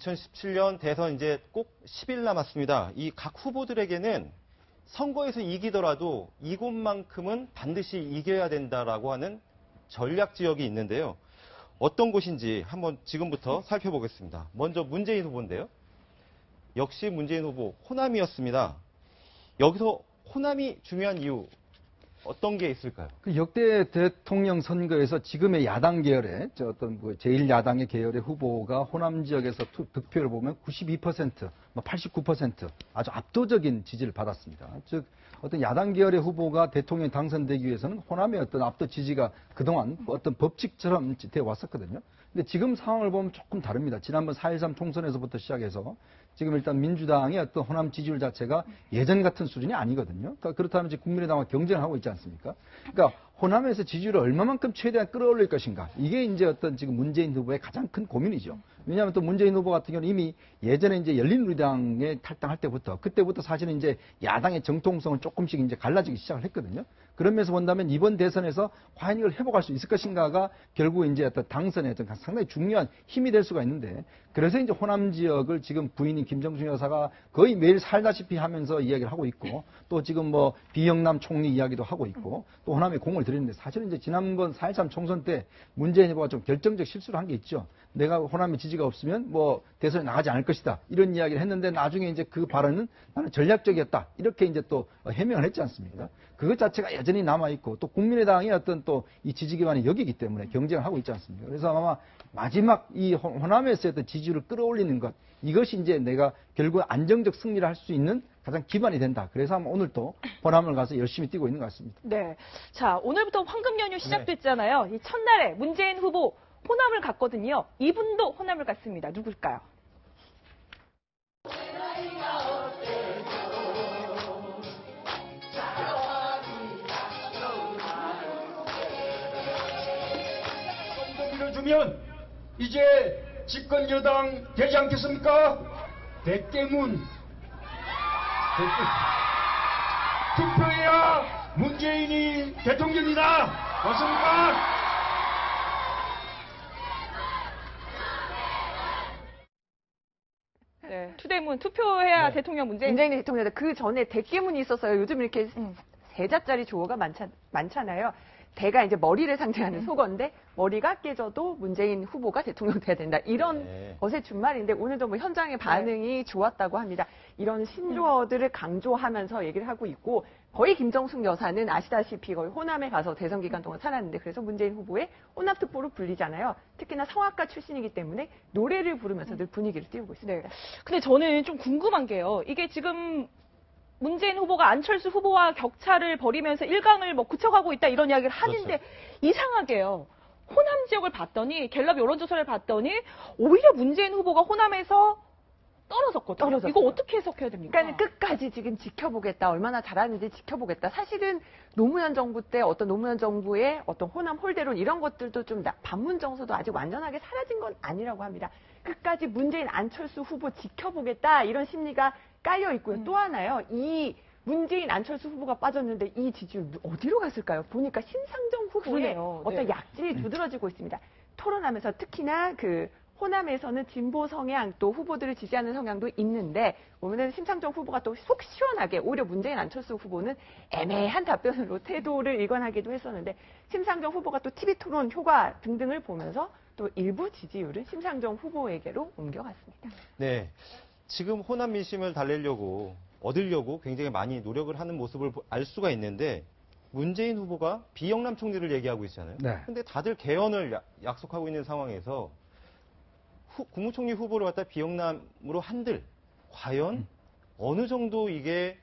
2017년 대선 이제 꼭 10일 남았습니다. 이 각 후보들에게는 선거에서 이기더라도 이곳만큼은 반드시 이겨야 된다라고 하는 전략 지역이 있는데요. 어떤 곳인지 한번 지금부터 살펴보겠습니다. 먼저 문재인 후보인데요. 역시 문재인 후보 호남이었습니다. 여기서 호남이 중요한 이유 어떤 게 있을까요? 그 역대 대통령 선거에서 지금의 야당 계열의 어떤 제1야당의 계열의 후보가 호남 지역에서 득표를 보면 92%, 89% 아주 압도적인 지지를 받았습니다. 즉 어떤 야당 계열의 후보가 대통령 당선되기 위해서는 호남의 어떤 압도 지지가 그동안 어떤 법칙처럼 되어 왔었거든요. 근데 지금 상황을 보면 조금 다릅니다. 지난번 4.13 총선에서부터 시작해서 지금 일단 민주당의 어떤 호남 지지율 자체가 예전 같은 수준이 아니거든요. 그러니까 그렇다면 이제 국민의당과 경쟁을 하고 있지 않습니까? 그러니까 호남에서 지지율을 얼마만큼 최대한 끌어올릴 것인가. 이게 이제 어떤 지금 문재인 후보의 가장 큰 고민이죠. 왜냐하면 또 문재인 후보 같은 경우는 이미 예전에 이제 열린우리당에 탈당할 그때부터 사실은 이제 야당의 정통성을 조금씩 이제 갈라지기 시작을 했거든요. 그런 면에서 본다면 이번 대선에서 과연 이걸 회복할 수 있을 것인가가 결국 이제 어떤 당선에 상당히 중요한 힘이 될 수가 있는데, 그래서 이제 호남 지역을 지금 부인인 김정숙 여사가 거의 매일 살다시피 하면서 이야기를 하고 있고, 또 지금 뭐 비영남 총리 이야기도 하고 있고, 또 호남에 공을 들였는데, 사실은 이제 지난번 4.13 총선 때 문재인 후보가 좀 결정적 실수를 한 게 있죠. 내가 호남에 지지가 없으면 뭐 대선에 나가지 않을 것이다, 이런 이야기를 했는데, 나중에 이제 그 발언은 나는 전략적이었다, 이렇게 이제 또 해명을 했지 않습니까? 그것 자체가 여전히 남아있고, 또 국민의당이 어떤 또 이 지지 기반이 여기이기 때문에 경쟁을 하고 있지 않습니까? 그래서 아마 마지막 이 호남에서의 어떤 지지율을 끌어올리는 것, 이것이 이제 내가 결국 안정적 승리를 할 수 있는 가장 기반이 된다. 그래서 아마 오늘 또 호남을 가서 열심히 뛰고 있는 것 같습니다. 네. 자, 오늘부터 황금 연휴 시작됐잖아요. 이 첫날에 문재인 후보 호남을 갔거든요. 이분도 호남을 갔습니다. 누굴까요? 밀어주면 이제 집권 여당 되지 않겠습니까? 대깨문. 투표해야 문재인이 대통령이다. 맞습니까? 네. 투대문 투표해야 대통령 문재인이 대통령이다. 그 전에 대깨문이 있었어요. 요즘 이렇게 세자짜리 조어가 많잖아요. 대가 이제 머리를 상징하는 속어인데, 머리가 깨져도 문재인 후보가 대통령 돼야 된다, 이런 것의 준말인데, 오늘도 뭐 현장의 반응이 좋았다고 합니다. 이런 신조어들을 강조하면서 얘기를 하고 있고, 거의 김정숙 여사는 아시다시피 거의 호남에 가서 대선 기간 동안 살았는데, 그래서 문재인 후보의 호남 특보로 불리잖아요. 특히나 성악가 출신이기 때문에 노래를 부르면서 늘 분위기를 띄우고 있습니다. 네. 근데 저는 좀 궁금한 게요. 이게 지금 문재인 후보가 안철수 후보와 격차를 벌이면서 1강을 뭐 굳혀가고 있다, 이런 이야기를 하는데, 그렇죠. 이상하게요. 호남 지역을 봤더니, 갤럽 여론조사를 봤더니 오히려 문재인 후보가 호남에서 떨어졌거든요. 이거 어떻게 해석해야 됩니까? 그러니까 끝까지 지금 지켜보겠다, 얼마나 잘하는지 지켜보겠다. 사실은 노무현 정부 때 어떤 노무현 정부의 어떤 호남 홀대론, 이런 것들도 좀 반문 정서도 아직 완전하게 사라진 건 아니라고 합니다. 끝까지 문재인 안철수 후보 지켜보겠다, 이런 심리가 깔려 있고요. 또 하나요, 이 문재인 안철수 후보가 빠졌는데 이 지지율 어디로 갔을까요? 보니까 심상정 후보의 어떤 약진이 두드러지고 있습니다. 토론하면서 특히나 그 호남에서는 진보 성향, 또 후보들을 지지하는 성향도 있는데, 오늘은 심상정 후보가 또 속 시원하게, 오히려 문재인 안철수 후보는 애매한 답변으로 태도를 일관하기도 했었는데, 심상정 후보가 또 TV 토론 효과 등등을 보면서 또 일부 지지율은 심상정 후보에게로 옮겨갔습니다. 네. 지금 호남 민심을 얻으려고 굉장히 많이 노력을 하는 모습을 알 수가 있는데, 문재인 후보가 비영남 총리를 얘기하고 있잖아요. 근데 다들 개헌을 약속하고 있는 상황에서 국무총리 후보를 갖다 비영남으로 한들 과연 어느 정도 이게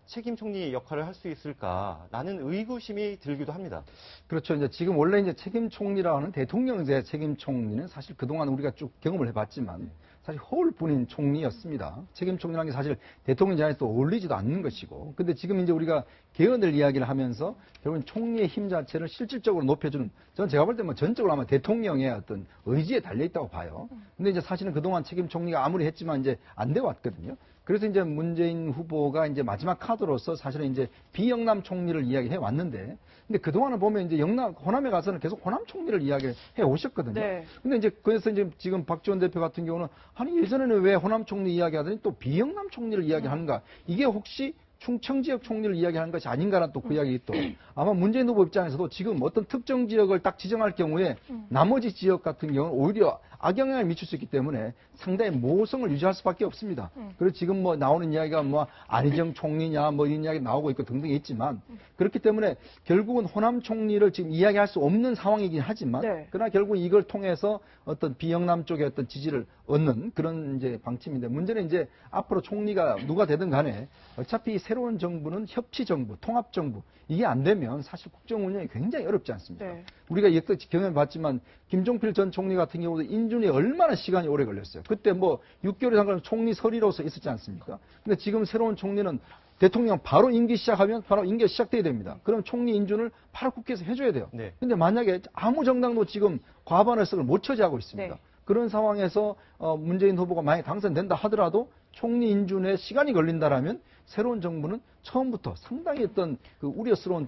책임 총리 역할을 할 수 있을까라는 의구심이 들기도 합니다. 그렇죠. 이제 지금 원래 이제 책임 총리라 하는 대통령제 책임 총리는 사실 그동안 우리가 쭉 경험을 해봤지만 사실 허울뿐인 총리였습니다. 책임 총리라는 게 사실 대통령 자리에 또 어울리지도 않는 것이고, 근데 지금 이제 우리가 개헌을 이야기를 하면서 결국은 총리의 힘 자체를 실질적으로 높여주는, 저는 제가 볼 때 뭐 전적으로 아마 대통령의 어떤 의지에 달려있다고 봐요. 근데 이제 사실은 그동안 책임 총리가 아무리 했지만 이제 안 돼 왔거든요. 그래서 이제 문재인 후보가 이제 마지막 카드로서 사실은 이제 비영남 총리를 이야기해 왔는데, 근데 그동안을 보면 이제 호남에 가서는 계속 호남 총리를 이야기해 오셨거든요. 근데 이제 그래서 이제 지금 박지원 대표 같은 경우는 아니 예전에는 왜 호남 총리 이야기하더니 또 비영남 총리를 이야기하는가? 이게 혹시 충청 지역 총리를 이야기하는 것이 아닌가라는 또 그 이야기 또 아마 문재인 후보 입장에서도 지금 어떤 특정 지역을 딱 지정할 경우에 나머지 지역 같은 경우는 오히려 악영향을 미칠 수 있기 때문에 상당히 모호성을 유지할 수밖에 없습니다. 그래서 지금 뭐 나오는 이야기가 뭐 안희정 총리냐 뭐 이런 이야기 나오고 있고 등등 있지만 그렇기 때문에 결국은 호남 총리를 지금 이야기할 수 없는 상황이긴 하지만 네. 그러나 결국 이걸 통해서 어떤 비영남 쪽의 어떤 지지를 얻는 그런 이제 방침인데 문제는 이제 앞으로 총리가 누가 되든 간에 어차피 새로운 정부는 협치 정부, 통합 정부 이게 안 되면 사실 국정 운영이 굉장히 어렵지 않습니까? 네. 우리가 역대 경험해 봤지만 김종필 전 총리 같은 경우도 인준이 얼마나 시간이 오래 걸렸어요. 그때 뭐 6개월에 한 건 총리 서리로서 있었지 않습니까? 근데 지금 새로운 총리는 대통령 바로 임기 시작하면 바로 임기가 시작돼야 됩니다. 그럼 총리 인준을 바로 국회에서 해줘야 돼요. 네. 근데 만약에 아무 정당도 지금 과반을 석을 못 차지하고 있습니다. 네. 그런 상황에서 문재인 후보가 만약에 당선된다 하더라도 총리 인준에 시간이 걸린다라면 새로운 정부는 처음부터 상당히 어떤 그 우려스러운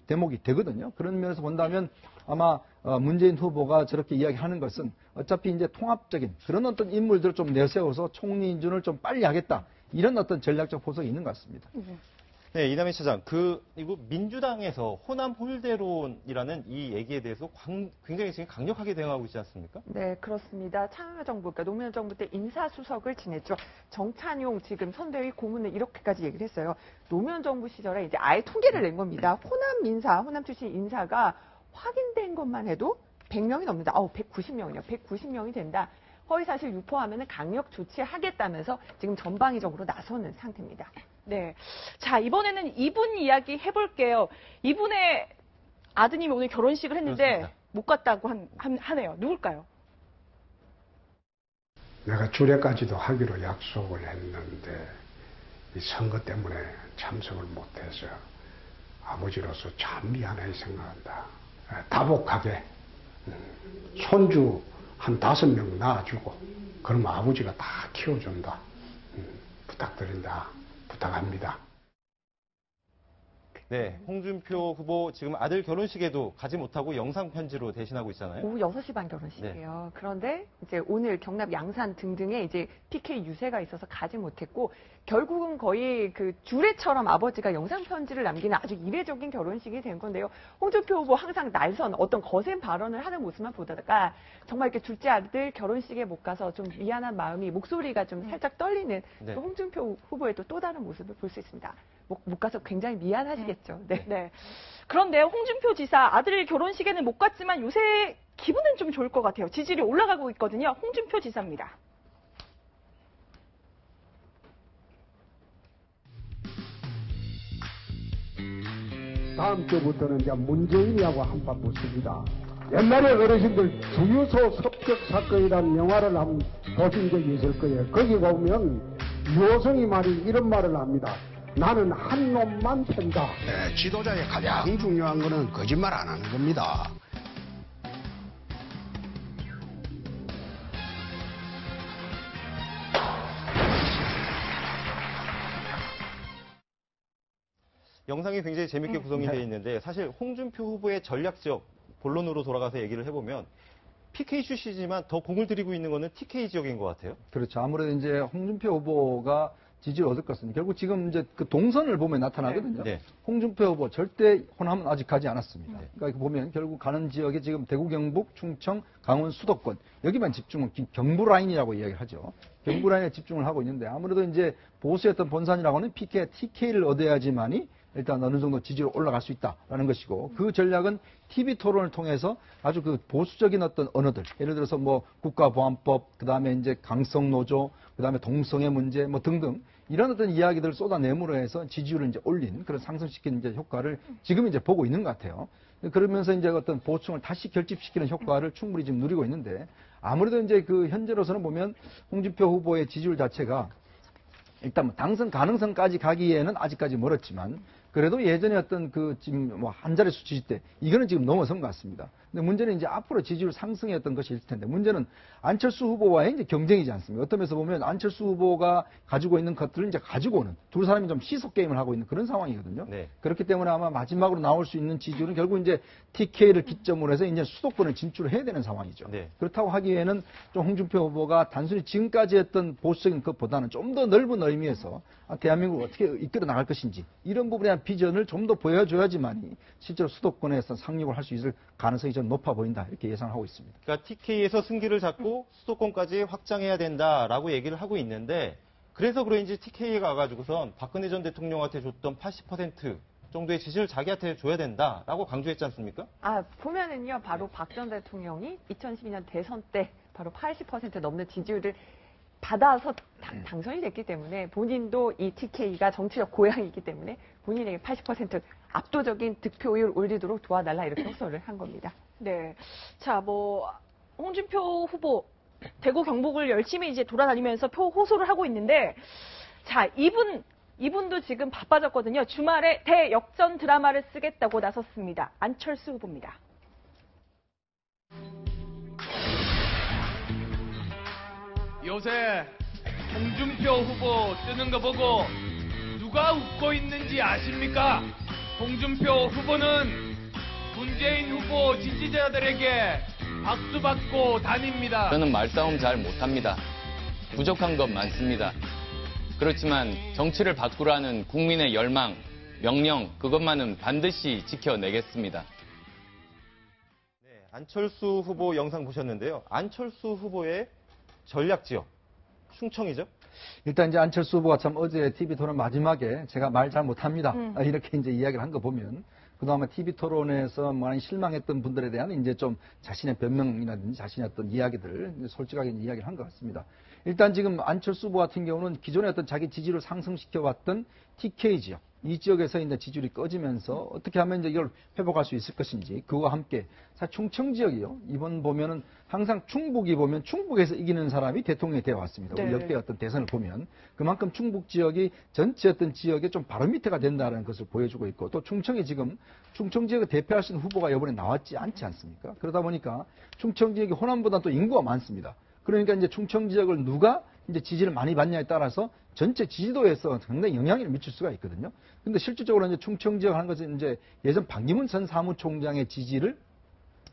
대목이 되거든요. 그런 면에서 본다면 아마 문재인 후보가 저렇게 이야기하는 것은 어차피 이제 통합적인 그런 어떤 인물들을 좀 내세워서 총리 인준을 좀 빨리 하겠다. 이런 어떤 전략적 포석이 있는 것 같습니다. 네, 이남희 차장, 그리고 민주당에서 호남 홀대론이라는 이 얘기에 대해서 굉장히 지금 강력하게 대응하고 있지 않습니까? 네, 그렇습니다. 참여정부, 그러니까 노무현 정부 때 인사수석을 지냈죠. 정찬용 지금 선대위 고문을 이렇게까지 얘기를 했어요. 노무현 정부 시절에 이제 아예 통계를 낸 겁니다. 호남 출신 인사가 확인된 것만 해도 100명이 넘는다. 190명이요. 190명이 된다. 허위사실 유포하면 강력 조치하겠다면서 지금 전방위적으로 나서는 상태입니다. 네. 자, 이번에는 이분 이야기 해볼게요. 이분의 아드님이 오늘 결혼식을 했는데 그렇습니다. 못 갔다고 하네요. 누굴까요? 내가 주례까지도 하기로 약속을 했는데 이 선거 때문에 참석을 못해서 아버지로서 참 미안하게 생각한다. 다복하게 손주 한 5명 낳아주고 그러면 아버지가 다 키워준다. 부탁드린다. 부탁합니다. 네, 홍준표 후보 지금 아들 결혼식에도 가지 못하고 영상 편지로 대신하고 있잖아요. 오후 6시 반 결혼식이에요. 네. 그런데 이제 오늘 경남 양산 등등에 이제 PK 유세가 있어서 가지 못했고 결국은 거의 그 주례처럼 아버지가 영상 편지를 남기는 아주 이례적인 결혼식이 된 건데요. 홍준표 후보 항상 날선 어떤 거센 발언을 하는 모습만 보다가 정말 이렇게 둘째 아들 결혼식에 못 가서 좀 미안한 마음이 목소리가 좀 살짝 떨리는 네. 또 홍준표 후보의 또 다른 모습을 볼 수 있습니다. 못 가서 굉장히 미안하시겠죠. 네. 네. 그런데 홍준표 지사 아들 결혼식에는 못 갔지만 요새 기분은 좀 좋을 것 같아요. 지지율이 올라가고 있거든요. 홍준표 지사입니다. 다음 주부터는 이제 문재인이하고 한판 붙습니다. 옛날에 어르신들 주유소 습격 사건이라는 영화를 한번 보신 적이 있을 거예요. 거기 보면 유호성이 말이 이런 말을 합니다. 나는 한 놈만 팬다. 네, 지도자의 가장 중요한 거는 거짓말 안 하는 겁니다. 영상이 굉장히 재밌게 구성이 되어 있는데 사실 홍준표 후보의 전략적 본론으로 돌아가서 얘기를 해보면 PK 출시지만 더 공을 들이고 있는 거는 TK 지역인 것 같아요. 그렇죠. 아무래도 이제 홍준표 후보가 지지를 얻을 것은 결국 지금 이제 그 동선을 보면 나타나거든요. 네. 홍준표 후보 절대 호남은 아직 가지 않았습니다. 그러니까 보면 결국 가는 지역이 지금 대구, 경북, 충청, 강원, 수도권 여기만 집중을 경부 라인이라고 이야기를 하죠. 경부 라인에 집중을 하고 있는데 아무래도 이제 보수였던 본산이라고는 PK, TK를 얻어야지만이 일단 어느 정도 지지로 올라갈 수 있다라는 것이고 그 전략은 TV 토론을 통해서 아주 그 보수적인 어떤 언어들 예를 들어서 뭐 국가보안법 그다음에 이제 강성노조 그다음에 동성애 문제 뭐 등등 이런 어떤 이야기들을 쏟아내므로 해서 지지율을 이제 올린 그런 상승시키는 이제 효과를 지금 이제 보고 있는 것 같아요. 그러면서 이제 어떤 보충을 다시 결집시키는 효과를 충분히 지금 누리고 있는데 아무래도 이제 그 현재로서는 보면 홍준표 후보의 지지율 자체가 일단 뭐 당선 가능성까지 가기에는 아직까지 멀었지만 그래도 예전에 어떤 그 지금 뭐 한 자릿수 지지 때 이거는 지금 넘어선 것 같습니다. 근데 문제는 이제 앞으로 지지율 상승했던 것이 있을 텐데 문제는 안철수 후보와의 이제 경쟁이지 않습니까? 어떤 면에서 보면 안철수 후보가 가지고 있는 것들을 이제 가지고 오는 두 사람이 좀 시속 게임을 하고 있는 그런 상황이거든요. 네. 그렇기 때문에 아마 마지막으로 나올 수 있는 지지율은 결국 이제 TK를 기점으로 해서 이제 수도권을 진출을 해야 되는 상황이죠. 네. 그렇다고 하기에는 좀 홍준표 후보가 단순히 지금까지 했던 보수적인 것보다는 좀 더 넓은 의미에서 대한민국을 어떻게 이끌어 나갈 것인지 이런 부분에 대한 비전을 좀 더 보여줘야지만이 실제로 수도권에서 상륙을 할 수 있을 가능성이 좀 높아 보인다 이렇게 예상하고 있습니다. 그러니까 TK에서 승기를 잡고 수도권까지 확장해야 된다라고 얘기를 하고 있는데 그래서 그런지 TK에 가가지고선 박근혜 전 대통령한테 줬던 80% 정도의 지지를 자기한테 줘야 된다라고 강조했지 않습니까? 보면은요, 바로 박 전 대통령이 2012년 대선 때 바로 80% 넘는 지지율을 받아서 당선이 됐기 때문에 본인도 이 TK가 정치적 고향이기 때문에 본인에게 80% 압도적인 득표율 올리도록 도와달라 이렇게 호소를 한 겁니다. 네. 자, 홍준표 후보 대구 경북을 열심히 이제 돌아다니면서 호소를 하고 있는데 자, 이분도 지금 바빠졌거든요. 주말에 대역전 드라마를 쓰겠다고 나섰습니다. 안철수 후보입니다. 요새 홍준표 후보 뜨는 거 보고 누가 웃고 있는지 아십니까? 홍준표 후보는 문재인 후보 지지자들에게 박수 받고 다닙니다. 저는 말싸움 잘 못합니다. 부족한 것 많습니다. 그렇지만 정치를 바꾸라는 국민의 열망, 명령 그것만은 반드시 지켜내겠습니다. 네, 안철수 후보 영상 보셨는데요. 안철수 후보의 전략 지역, 충청이죠? 일단 이제 안철수 후보가 참 어제 TV 토론 마지막에 제가 말 잘 못합니다. 이렇게 이제 이야기를 한 거 보면 그동안 TV 토론에서 많이 실망했던 분들에 대한 이제 좀 자신의 변명이라든지 자신의 어떤 이야기들 솔직하게 이야기를 한 것 같습니다. 일단 지금 안철수 후보 같은 경우는 기존에 어떤 자기 지지를 상승시켜왔던 TK 지역, 이 지역에서 이제 지지율이 꺼지면서 어떻게 하면 이제 이걸 회복할 수 있을 것인지 그와 함께 사실 충청 지역이요. 이번 보면은 항상 충북이 보면 충북에서 이기는 사람이 대통령이 되어 왔습니다. 네. 우리 역대 어떤 대선을 보면 그만큼 충북 지역이 전체 어떤 지역의 좀 바로 밑에가 된다는 것을 보여주고 있고 또 충청이 지금 충청 지역을 대표할 수 있는 후보가 이번에 나왔지 않지 않습니까? 그러다 보니까 충청 지역이 호남보다 또 인구가 많습니다. 그러니까 이제 충청 지역을 누가 이제 지지를 많이 받냐에 따라서 전체 지지도에서 상당히 영향을 미칠 수가 있거든요. 근데 실질적으로 이제 충청 지역 하는 것은 이제 예전 박기문 전 사무총장의 지지를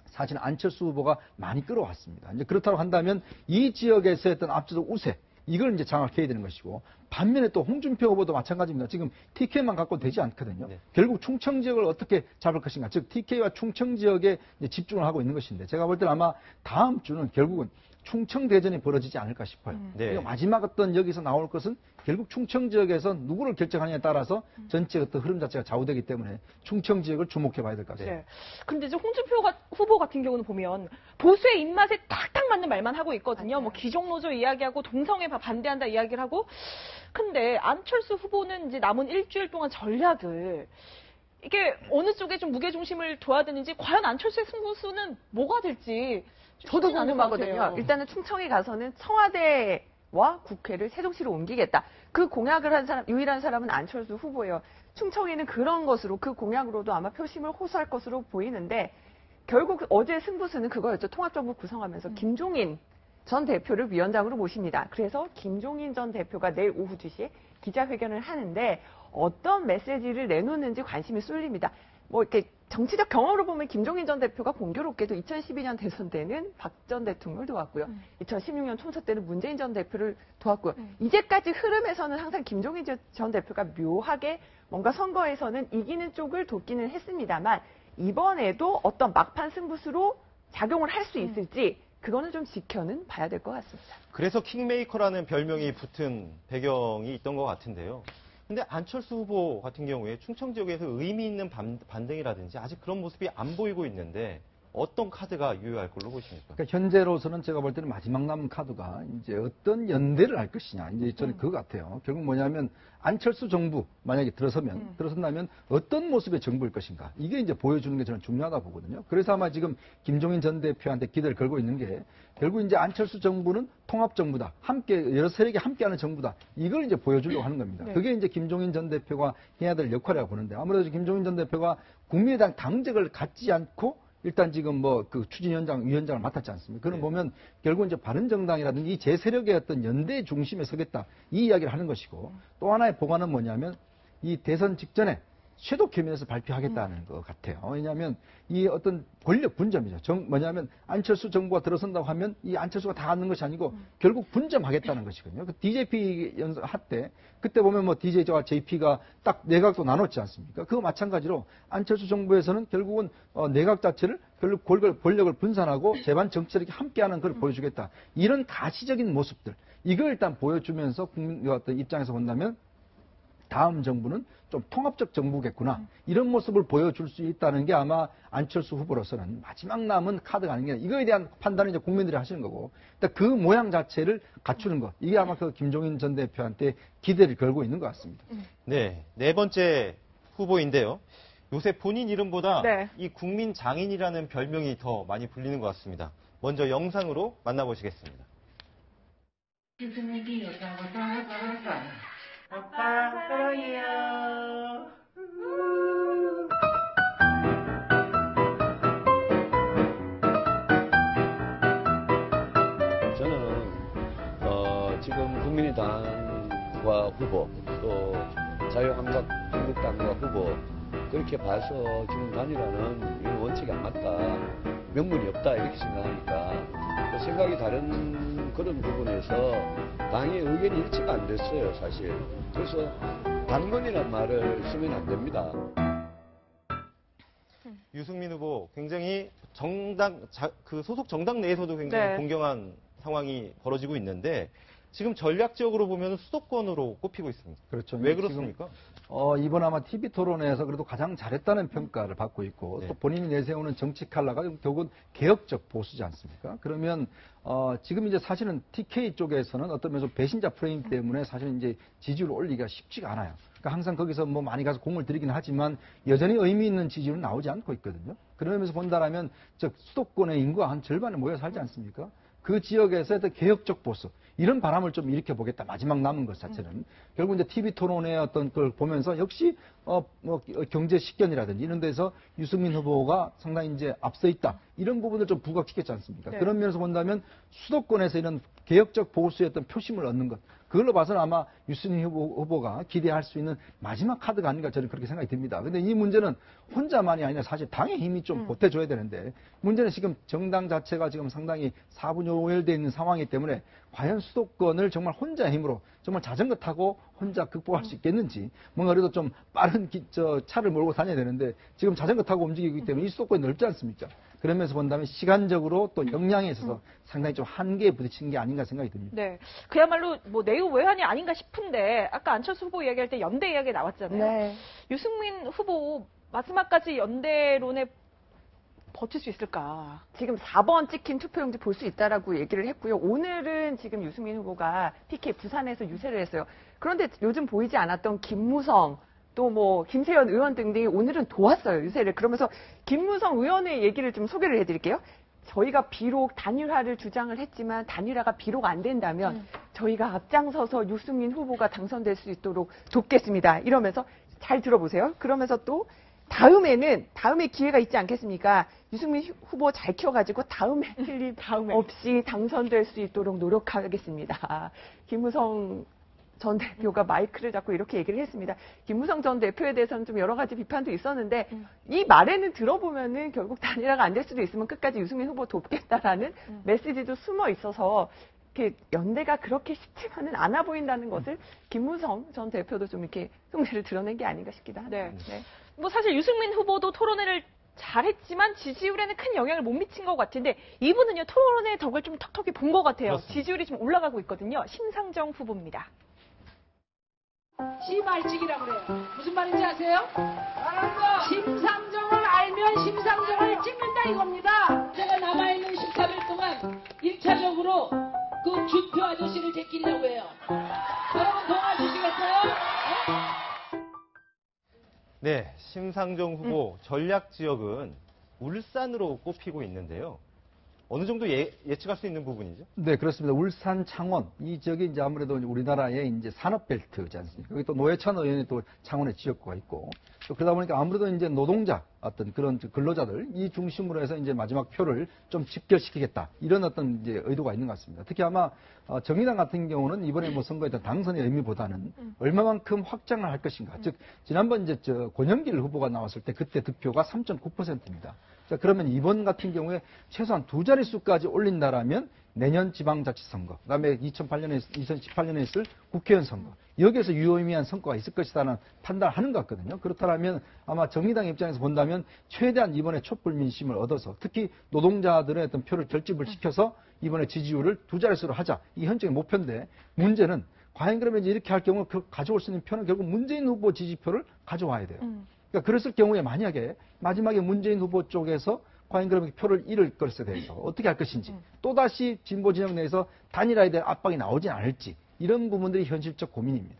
사실 안철수 후보가 많이 끌어왔습니다. 이제 그렇다고 한다면 이 지역에서 했던 압도적 우세, 이걸 이제 장악해야 되는 것이고 반면에 또 홍준표 후보도 마찬가지입니다. 지금 TK만 갖고 되지 않거든요. 네. 결국 충청 지역을 어떻게 잡을 것인가, 즉 TK와 충청 지역에 이제 집중을 하고 있는 것인데 제가 볼 때는 아마 다음 주는 결국은 충청 대전이 벌어지지 않을까 싶어요. 네. 마지막 어떤 여기서 나올 것은 결국 충청 지역에서 누구를 결정하냐에 따라서 전체 어떤 흐름 자체가 좌우되기 때문에 충청 지역을 주목해 봐야 될 것 같습니다. 네. 근데 이제 홍준표 후보 같은 경우는 보면 보수의 입맛에 탁탁 맞는 말만 하고 있거든요. 뭐 기종노조 이야기하고 동성애 반대한다 이야기를 하고. 근데 안철수 후보는 이제 남은 일주일 동안 전략을 이게 어느 쪽에 좀 무게중심을 둬야 되는지 과연 안철수의 승부수는 뭐가 될지 저도 궁금하거든요. 일단은 충청에 가서는 청와대와 국회를 세종시로 옮기겠다. 그 공약을 한 사람, 유일한 사람은 안철수 후보예요. 충청에는 그런 것으로, 그 공약으로도 아마 표심을 호소할 것으로 보이는데 결국 어제 승부수는 그거였죠. 통합정부 구성하면서 김종인 전 대표를 위원장으로 모십니다. 그래서 김종인 전 대표가 내일 오후 2시에 기자회견을 하는데 어떤 메시지를 내놓는지 관심이 쏠립니다. 뭐 이렇게 정치적 경험으로 보면 김종인 전 대표가 공교롭게도 2012년 대선 때는 박 전 대통령을 도왔고요. 2016년 총선 때는 문재인 전 대표를 도왔고요. 이제까지 흐름에서는 항상 김종인 전 대표가 묘하게 뭔가 선거에서는 이기는 쪽을 돕기는 했습니다만 이번에도 어떤 막판 승부수로 작용을 할 수 있을지 그거는 좀 지켜는 봐야 될 것 같습니다. 그래서 킹메이커라는 별명이 붙은 배경이 있던 것 같은데요. 근데 안철수 후보 같은 경우에 충청 지역에서 의미 있는 반등이라든지 아직 그런 모습이 안 보이고 있는데 어떤 카드가 유효할 걸로 보십니까? 그러니까 현재로서는 제가 볼 때는 마지막 남은 카드가 이제 어떤 연대를 할 것이냐. 이제 저는 그거 같아요. 결국 뭐냐면 안철수 정부 만약에 들어선다면 어떤 모습의 정부일 것인가. 이게 이제 보여주는 게 저는 중요하다 보거든요. 그래서 아마 지금 김종인 전 대표한테 기대를 걸고 있는 게 결국 이제 안철수 정부는 통합정부다. 함께, 여러 세력이 함께하는 정부다. 이걸 이제 보여주려고 하는 겁니다. 그게 이제 김종인 전 대표가 해야 될 역할이라고 보는데 아무래도 김종인 전 대표가 국민의당 당적을 갖지 않고 일단 지금 뭐 그 추진위원장, 위원장을 맡았지 않습니까? 그런 보면 결국 이제 바른정당이라든지 이 제3력의 어떤 연대 중심에 서겠다. 이 이야기를 하는 것이고 또 하나의 보관은 뭐냐면 이 대선 직전에 섀도우 캐비넷을 발표하겠다는 것 같아요. 왜냐하면 이 어떤 권력 분점이죠. 뭐냐면 안철수 정부가 들어선다고 하면 이 안철수가 다 갖는 것이 아니고 결국 분점하겠다는 것이거든요. 그 DJP 할 때 그때 보면 뭐 DJ와 JP가 딱 내각도 나눴지 않습니까? 그거 마찬가지로 안철수 정부에서는 결국은 내각 자체를 결국 권력을 분산하고 재반 정치력이 함께하는 걸 보여주겠다. 이런 가시적인 모습들 이걸 일단 보여주면서 국민 어떤 입장에서 본다면 다음 정부는 좀 통합적 정부겠구나. 이런 모습을 보여줄 수 있다는 게 아마 안철수 후보로서는 마지막 남은 카드가 아닌가. 이거에 대한 판단은 이제 국민들이 하시는 거고. 그 모양 자체를 갖추는 것. 이게 아마 그 김종인 전 대표한테 기대를 걸고 있는 것 같습니다. 네. 네 번째 후보인데요. 요새 본인 이름보다 이 국민 장인이라는 별명이 더 많이 불리는 것 같습니다. 먼저 영상으로 만나보시겠습니다. 아빠 사랑해요. 저는 지금 국민의당과 후보 또 자유한국당과 후보 그렇게 봐서 지금 단일화는 이런 원칙이 안 맞다. 명분이 없다 이렇게 생각하니까 생각이 다른 그런 부분에서 당의 의견이 일치가 안 됐어요 사실. 그래서 당론이란 말을 쓰면 안 됩니다. 유승민 후보 굉장히 그 소속 정당 내에서도 굉장히 공경한 상황이 벌어지고 있는데 지금 전략적으로 보면 수도권으로 꼽히고 있습니다. 그렇죠. 왜 그렇습니까? 이번 아마 TV 토론회에서 그래도 가장 잘했다는 평가를 받고 있고 또 본인이 내세우는 정치 칼라가 결국은 개혁적 보수지 않습니까? 그러면 지금 이제 사실은 TK 쪽에서는 어떤 면에서 배신자 프레임 때문에 사실은 이제 지지율을 올리기가 쉽지가 않아요. 그러니까 항상 거기서 뭐 많이 가서 공을 들이긴 하지만 여전히 의미 있는 지지율은 나오지 않고 있거든요. 그러면서 본다라면 수도권의 인구가 한 절반에 모여 살지 않습니까? 그 지역에서 개혁적 보수 이런 바람을 좀 일으켜보겠다. 마지막 남은 것 자체는. 결국 이제 TV 토론의 어떤 걸 보면서 역시, 경제 식견이라든지 이런 데서 유승민 후보가 상당히 이제 앞서 있다. 이런 부분을 좀 부각시켰지 않습니까? 그런 면에서 본다면 수도권에서 이런 개혁적 보수의 어떤 표심을 얻는 것. 그걸로 봐서는 아마 유승민 후보가 기대할 수 있는 마지막 카드가 아닌가 저는 그렇게 생각이 듭니다. 근데 이 문제는 혼자만이 아니라 사실 당의 힘이 좀 보태줘야 되는데 문제는 지금 정당 자체가 지금 상당히 사분요열되어 있는 상황이기 때문에 과연 수도권을 정말 혼자 힘으로 정말 자전거 타고 혼자 극복할 수 있겠는지 뭔가 그래도 좀 빠른 차를 몰고 다녀야 되는데 지금 자전거 타고 움직이기 때문에 이 수도권이 넓지 않습니까? 그러면서 본다면 시간적으로 또 역량에 있어서 상당히 좀 한계에 부딪힌 게 아닌가 생각이 듭니다. 네. 그야말로 뭐 내유 외환이 아닌가 싶은데 아까 안철수 후보 이야기할 때 연대 이야기 나왔잖아요. 네. 유승민 후보 마지막까지 연대론에 버틸 수 있을까? 지금 4번 찍힌 투표용지 볼 수 있다라고 얘기를 했고요. 오늘은 지금 유승민 후보가 PK 부산에서 유세를 했어요. 그런데 요즘 보이지 않았던 김무성 또 뭐 김세연 의원 등등이 오늘은 도왔어요. 유세를. 그러면서 김무성 의원의 얘기를 좀 소개를 해드릴게요. 저희가 비록 단일화를 주장을 했지만 단일화가 비록 안 된다면 저희가 앞장서서 유승민 후보가 당선될 수 있도록 돕겠습니다. 이러면서 잘 들어보세요. 그러면서 또 다음에 기회가 있지 않겠습니까? 유승민 후보 잘 키워가지고 다음에 틀림 없이 당선될 수 있도록 노력하겠습니다. 김무성 전 대표가 마이크를 잡고 이렇게 얘기를 했습니다. 김무성 전 대표에 대해서는 좀 여러 가지 비판도 있었는데 이 말에는 들어보면은 결국 단일화가 안 될 수도 있으면 끝까지 유승민 후보 돕겠다라는 메시지도 숨어 있어서 이렇게 연대가 그렇게 쉽지만은 않아 보인다는 것을 김무성 전 대표도 좀 이렇게 흉내를 드러낸 게 아닌가 싶기도 합니다. 네. 뭐 사실 유승민 후보도 토론회를 잘했지만 지지율에는 큰 영향을 못 미친 것 같은데 이분은요 토론회 덕을 좀 턱턱이 본 것 같아요. 그렇습니다. 지지율이 좀 올라가고 있거든요. 심상정 후보입니다. 시발찍이라고 그래요. 무슨 말인지 아세요? 심상정을 알면 심상정을 찍는다 이겁니다. 제가 남아있는 13일 동안 1차적으로 그 주표 아저씨를 제끼려고 해요. 여러분 도와주시겠어요? 네, 심상정 후보 전략 지역은 울산으로 꼽히고 있는데요. 어느 정도 예측할 수 있는 부분이죠? 네, 그렇습니다. 울산, 창원 이 지역이 이제 아무래도 우리나라의 이제 산업벨트지 않습니까? 여기 또 노회찬 의원이 또 창원에 지역구가 있고 또 그러다 보니까 아무래도 이제 노동자 어떤 그런 근로자들 이 중심으로 해서 이제 마지막 표를 좀 집결시키겠다 이런 어떤 이제 의도가 있는 것 같습니다. 특히 아마 정의당 같은 경우는 이번에 뭐 선거에 당선의 의미보다는 얼마만큼 확장을 할 것인가. 즉 지난번 이제 권영길 후보가 나왔을 때 그때 득표가 3.9%입니다. 자, 그러면 이번 같은 경우에 최소한 두 자릿수까지 올린다라면 내년 지방자치선거, 그다음에 2018년에 있을 국회의원 선거, 여기에서 유의미한 성과가 있을 것이라는 판단을 하는 것 같거든요. 그렇다면 아마 정의당 입장에서 본다면 최대한 이번에 촛불 민심을 얻어서 특히 노동자들의 어떤 표를 결집을 시켜서 이번에 지지율을 두 자릿수로 하자. 이게 현재의 목표인데 문제는 과연 그러면 이제 이렇게 할 경우 가져올 수 있는 표는 결국 문재인 후보 지지표를 가져와야 돼요. 그러니까 그랬을 경우에 만약에 마지막에 문재인 후보 쪽에서 과연 그러면 표를 잃을 것에 대해서 어떻게 할 것인지 또다시 진보 진영 내에서 단일화에 대한 압박이 나오진 않을지 이런 부분들이 현실적 고민입니다.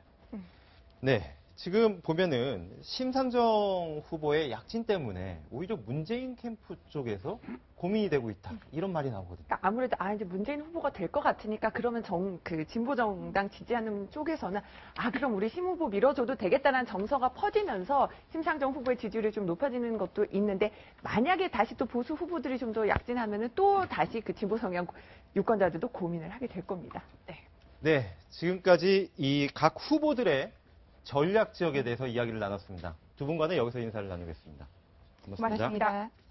네. 지금 보면은 심상정 후보의 약진 때문에 오히려 문재인 캠프 쪽에서 고민이 되고 있다. 이런 말이 나오거든요. 그러니까 아무래도 이제 문재인 후보가 될 것 같으니까 그러면 진보 정당 지지하는 쪽에서는 그럼 우리 심 후보 밀어줘도 되겠다는 정서가 퍼지면서 심상정 후보의 지지율이 좀 높아지는 것도 있는데 만약에 다시 또 보수 후보들이 좀 더 약진하면은 또 다시 그 진보 성향 유권자들도 고민을 하게 될 겁니다. 네. 네. 지금까지 이 각 후보들의 전략 지역에 대해서 이야기를 나눴습니다. 두 분과는 여기서 인사를 나누겠습니다. 고맙습니다. 고맙습니다.